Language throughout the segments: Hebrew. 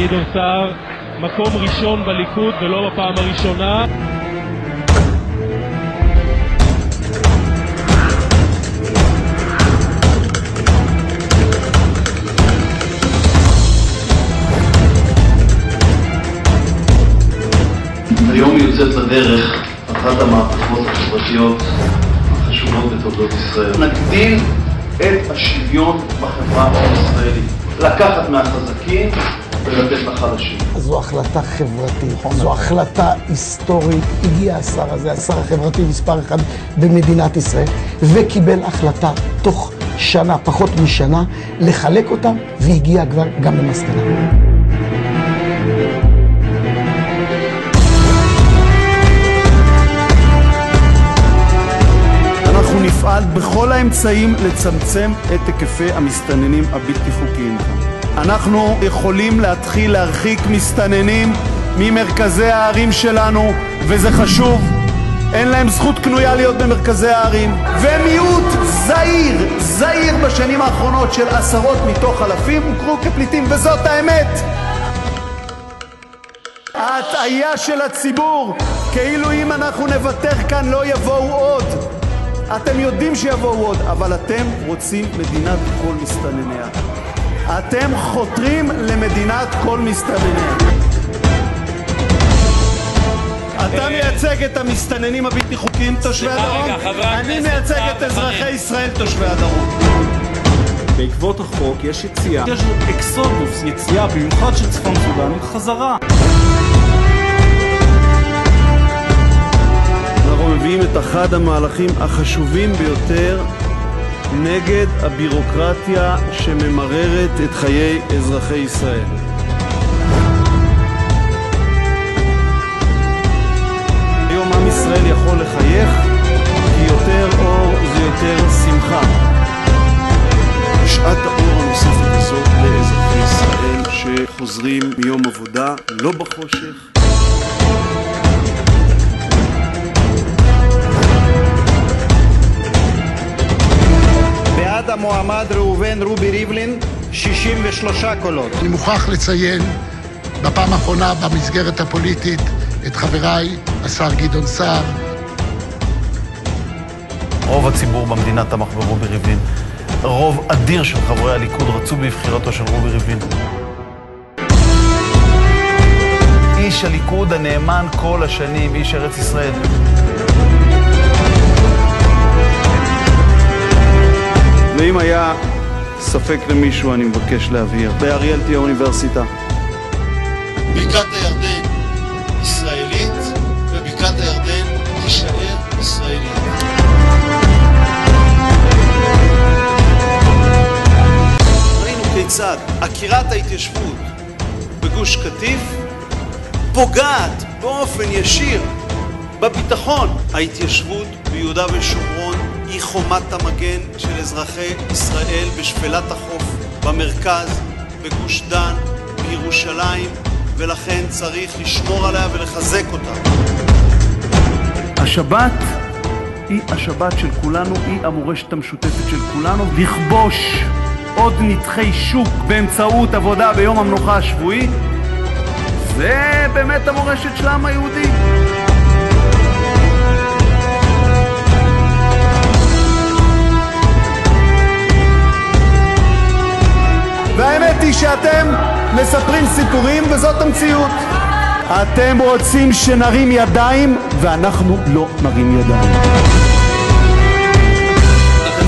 גדעון סער, מקום ראשון בליכוד ולא בפעם הראשונה. היום יוצאת לדרך אחת המהפכות החברתיות החשובות בתולדות ישראל. נגדיל את השוויון בחברה הישראלית. לקחת מהחזקים ולתת לחלשים. זו החלטה חברתית, זו החלטה היסטורית. הגיע השר הזה, השר החברתי מספר אחד במדינת ישראל, וקיבל החלטה תוך שנה, פחות משנה, לחלק אותם, והגיע כבר גם למסקנה. אנחנו נפעל בכל האמצעים לצמצם את היקפי המסתננים הבלתי חוקיים כאן. אנחנו יכולים להתחיל להרחיק מסתננים ממרכזי הערים שלנו, וזה חשוב. אין להם זכות קנויה להיות במרכזי הערים. ומיעוט זעיר בשנים האחרונות של עשרות מתוך אלפים הוכרו כפליטים, וזאת האמת. ההטעיה של הציבור, כאילו אם אנחנו נוותר כאן לא יבואו עוד. אתם יודעים שיבואו עוד, אבל אתם רוצים מדינת כל מסתנניה. אתם חותרים למדינת כל מסתנניה. אתה מייצג את המסתננים הבלתי חוקיים תושבי הדרום, אני מייצג את אזרחי ישראל תושבי הדרום. בעקבות החוק יש יציאה, יש אקסודוס, יציאה במיוחד של צפון סודן חזרה. אנחנו מביאים את אחד המהלכים החשובים ביותר נגד הבירוקרטיה שממררת את חיי אזרחי ישראל. היום עם ישראל יכול לחייך, כי יותר אור זה יותר שמחה. שעת האור הנוספת הזאת לאזרחי ישראל שחוזרים מיום עבודה, לא בחושך. בעד המועמד ראובן רובי ריבלין 63 קולות. אני מוכרח לציין בפעם האחרונה במסגרת הפוליטית את חבריי, השר גדעון סער. רוב הציבור במדינה תמך ברובי ריבלין. רוב אדיר של חברי הליכוד רצו בבחירתו של רובי ריבלין. איש הליכוד הנאמן כל השנים, איש ארץ ישראל. ואם היה ספק למישהו, אני מבקש להבהיר. באריאל תהיה אוניברסיטה. בקעת הירדן ישראלית, ובקעת הירדן תישאר ישראלית. ראינו כיצד עקירת ההתיישבות בגוש קטיף פוגעת באופן ישיר בביטחון. ההתיישבות ביהודה ושומרון היא חומת המגן של אזרחי ישראל בשפלת החוף, במרכז, בגוש דן, בירושלים, ולכן צריך לשמור עליה ולחזק אותה. השבת היא השבת של כולנו, היא המורשת המשותפת של כולנו. לכבוש עוד נתחי שוק באמצעות עבודה ביום המנוחה השבועי, זה באמת המורשת של העם היהודי. והאמת היא שאתם מספרים סיפורים וזאת המציאות. אתם רוצים שנרים ידיים ואנחנו לא נרים ידיים.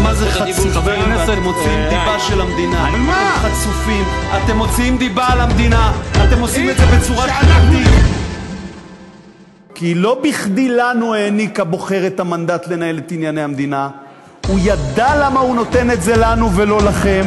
מה זה חצוף? חבר כנסת, אתם מוציאים דיבה של המדינה. על מה? אתם חצופים, אתם מוציאים דיבה על המדינה. אתם עושים את זה בצורה שיטתית. כי לא בכדי לנו העניק הבוחר את המנדט לנהל את ענייני המדינה. הוא ידע למה הוא נותן את זה לנו ולא לכם.